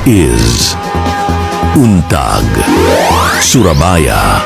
is Untag, Surabaya.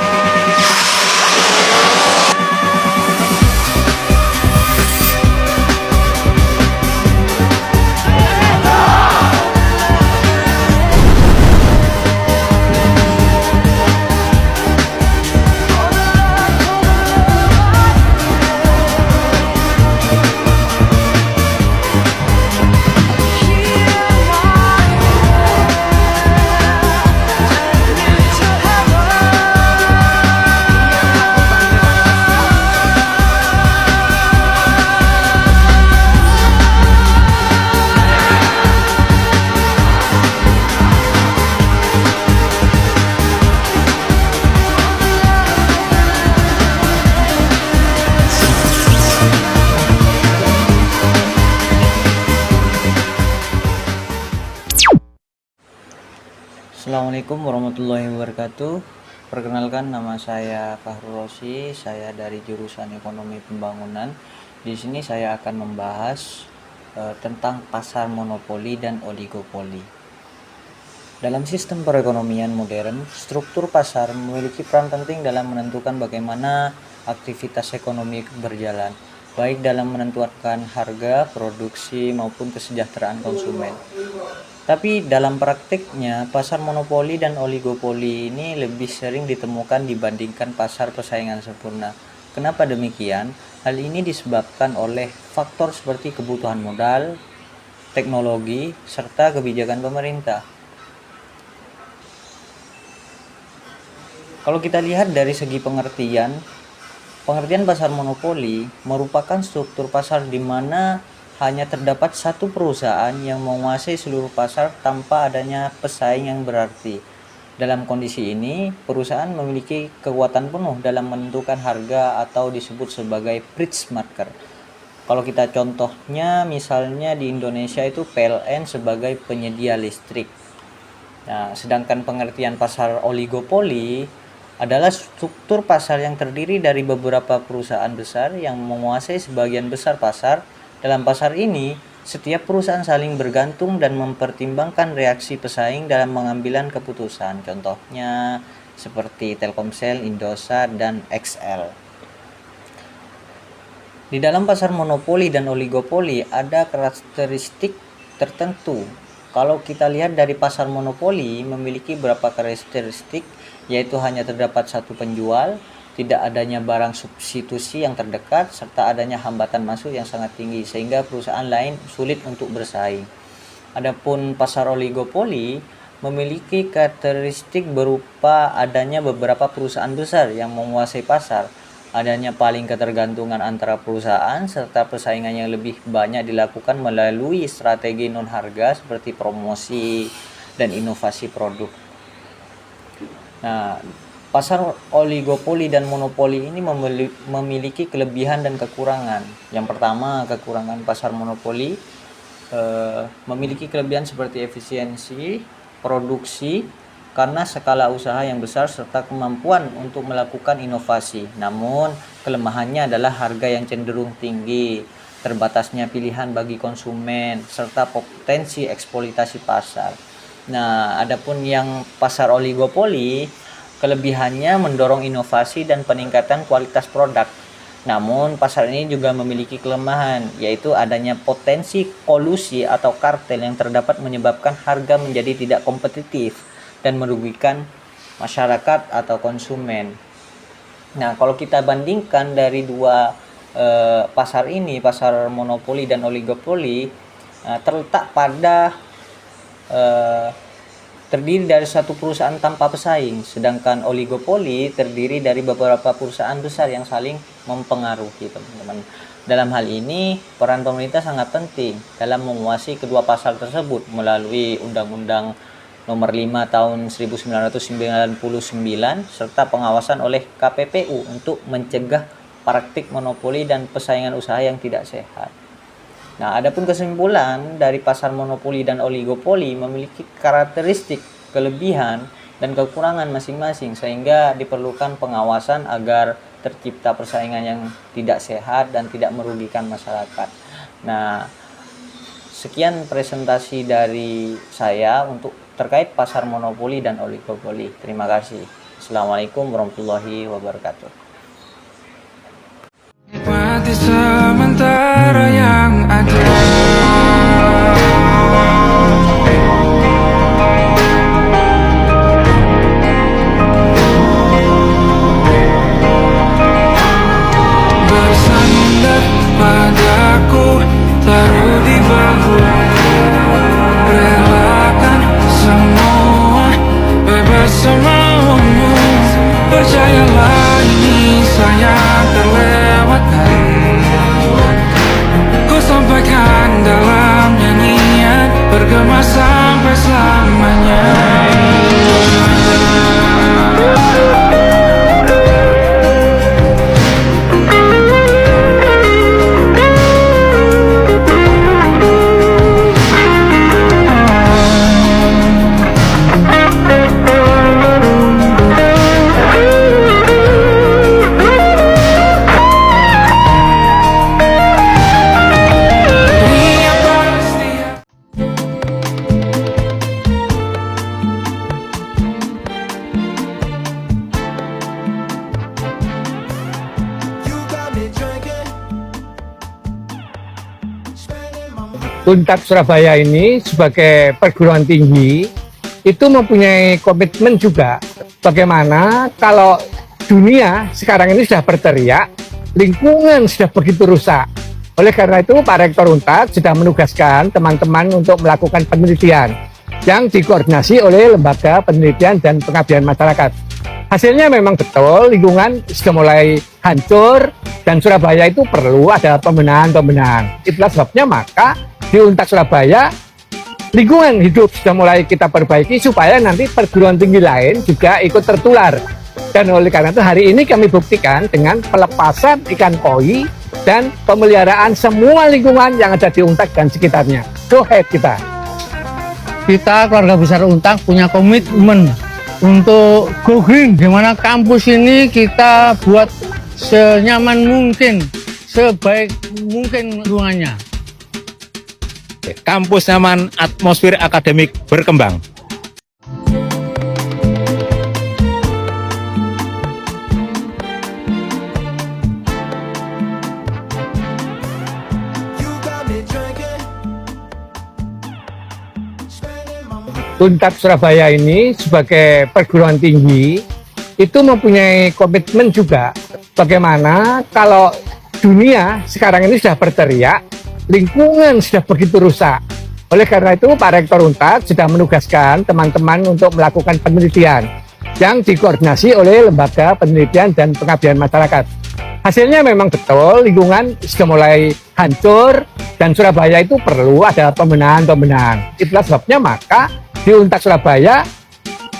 Assalamualaikum warahmatullahi wabarakatuh. Perkenalkan, nama saya Fahrul Rosi. Saya dari jurusan Ekonomi Pembangunan. Di sini saya akan membahas tentang pasar monopoli dan oligopoli. Dalam sistem perekonomian modern, struktur pasar memiliki peran penting dalam menentukan bagaimana aktivitas ekonomi berjalan, baik dalam menentukan harga, produksi, maupun kesejahteraan konsumen. Tapi dalam praktiknya, pasar monopoli dan oligopoli ini lebih sering ditemukan dibandingkan pasar persaingan sempurna. Kenapa demikian? Hal ini disebabkan oleh faktor seperti kebutuhan modal, teknologi, serta kebijakan pemerintah. Kalau kita lihat dari segi pengertian pasar monopoli merupakan struktur pasar di mana hanya terdapat satu perusahaan yang menguasai seluruh pasar tanpa adanya pesaing yang berarti. Dalam kondisi ini, perusahaan memiliki kekuatan penuh dalam menentukan harga atau disebut sebagai bridge market. Kalau kita contohnya, misalnya di Indonesia itu PLN sebagai penyedia listrik. Nah, sedangkan pengertian pasar oligopoli adalah struktur pasar yang terdiri dari beberapa perusahaan besar yang menguasai sebagian besar pasar. Dalam pasar ini, setiap perusahaan saling bergantung dan mempertimbangkan reaksi pesaing dalam mengambil keputusan. Contohnya seperti Telkomsel, Indosat, dan XL. Di dalam pasar monopoli dan oligopoli ada karakteristik tertentu. Kalau kita lihat dari pasar monopoli memiliki beberapa karakteristik, yaitu hanya terdapat satu penjual, tidak adanya barang substitusi yang terdekat, serta adanya hambatan masuk yang sangat tinggi sehingga perusahaan lain sulit untuk bersaing. Adapun pasar oligopoli memiliki karakteristik berupa adanya beberapa perusahaan besar yang menguasai pasar, adanya paling ketergantungan antara perusahaan, serta persaingan yang lebih banyak dilakukan melalui strategi non harga seperti promosi dan inovasi produk. Nah, pasar oligopoli dan monopoli ini memiliki kelebihan dan kekurangan. Yang pertama, kekurangan pasar monopoli memiliki kelebihan seperti efisiensi produksi karena skala usaha yang besar serta kemampuan untuk melakukan inovasi. Namun, kelemahannya adalah harga yang cenderung tinggi, terbatasnya pilihan bagi konsumen, serta potensi eksploitasi pasar. Nah, adapun yang pasar oligopoli, kelebihannya mendorong inovasi dan peningkatan kualitas produk. Namun, pasar ini juga memiliki kelemahan, yaitu adanya potensi kolusi atau kartel yang terdapat menyebabkan harga menjadi tidak kompetitif dan merugikan masyarakat atau konsumen. Nah, kalau kita bandingkan dari dua pasar ini, pasar monopoli dan oligopoli, terletak pada terdiri dari satu perusahaan tanpa pesaing, sedangkan oligopoli terdiri dari beberapa perusahaan besar yang saling mempengaruhi, teman-teman. Dalam hal ini, peran pemerintah sangat penting dalam menguasai kedua pasar tersebut melalui Undang-Undang Nomor 5 Tahun 1999 serta pengawasan oleh KPPU untuk mencegah praktik monopoli dan persaingan usaha yang tidak sehat. Nah, adapun kesimpulan dari pasar monopoli dan oligopoli memiliki karakteristik, kelebihan, dan kekurangan masing-masing sehingga diperlukan pengawasan agar tercipta persaingan yang tidak sehat dan tidak merugikan masyarakat. Nah, Sekian presentasi dari saya untuk terkait pasar monopoli dan oligopoli. Terima kasih. Assalamualaikum warahmatullahi wabarakatuh. Nikmati sementara yang ada. Bersandar padaku, taruh di bahu. Relakan semua, bebas semaumu. Percayalah ini sayang terlewatkan. Ku sampaikan dalam nyanyian, bergema sampai selamanya. Untak Surabaya ini sebagai perguruan tinggi itu mempunyai komitmen juga bagaimana kalau dunia sekarang ini sudah berteriak, lingkungan sudah begitu rusak. Oleh karena itu Pak Rektor Untak sudah menugaskan teman-teman untuk melakukan penelitian yang dikoordinasi oleh Lembaga Penelitian dan Pengabdian Masyarakat. Hasilnya memang betul lingkungan sudah mulai hancur dan Surabaya itu perlu ada pembenahan. Itulah sebabnya maka di Untak Surabaya lingkungan hidup sudah mulai kita perbaiki supaya nanti perguruan tinggi lain juga ikut tertular. Dan oleh karena itu hari ini kami buktikan dengan pelepasan ikan koi dan pemeliharaan semua lingkungan yang ada di Untak dan sekitarnya. Go ahead kita. Kita keluarga besar Untak punya komitmen untuk go green, di mana kampus ini kita buat senyaman mungkin, sebaik mungkin lingkungannya. Kampus nyaman, atmosfer akademik berkembang. Untak Surabaya ini sebagai perguruan tinggi itu mempunyai komitmen juga bagaimana kalau dunia sekarang ini sudah berteriak, lingkungan sudah begitu rusak. Oleh karena itu Pak Rektor Untak sudah menugaskan teman-teman untuk melakukan penelitian yang dikoordinasi oleh Lembaga Penelitian dan Pengabdian Masyarakat. Hasilnya memang betul lingkungan sudah mulai hancur dan Surabaya itu perlu ada pembenahan. Itulah sebabnya maka di Untak Surabaya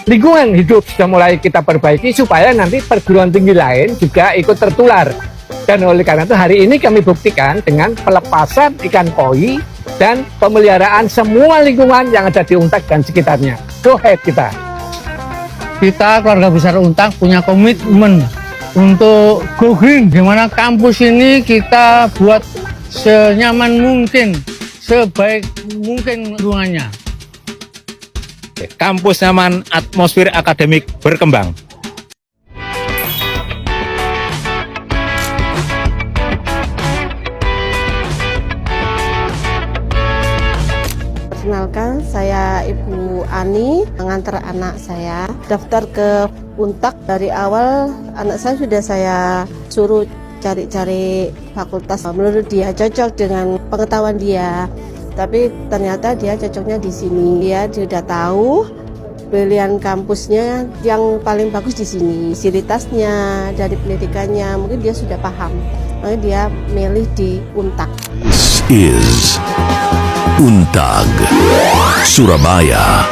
lingkungan hidup sudah mulai kita perbaiki supaya nanti perguruan tinggi lain juga ikut tertular. Dan oleh karena itu hari ini kami buktikan dengan pelepasan ikan koi dan pemeliharaan semua lingkungan yang ada di Untak dan sekitarnya. Go ahead kita. Kita keluarga besar Untak punya komitmen untuk go green, di mana kampus ini kita buat senyaman mungkin, sebaik mungkin lingkungannya. Kampus nyaman, atmosfer akademik berkembang. Perkenalkan, saya Ibu Ani, mengantar anak saya daftar ke Untak. Dari awal anak saya sudah saya suruh cari-cari fakultas menurut dia cocok dengan pengetahuan dia. Tapi ternyata dia cocoknya di sini. Dia sudah tahu pilihan kampusnya yang paling bagus di sini. Fasilitasnya, dari pendidikannya, mungkin dia sudah paham. Makanya dia milih di Untak. This is Untag Surabaya.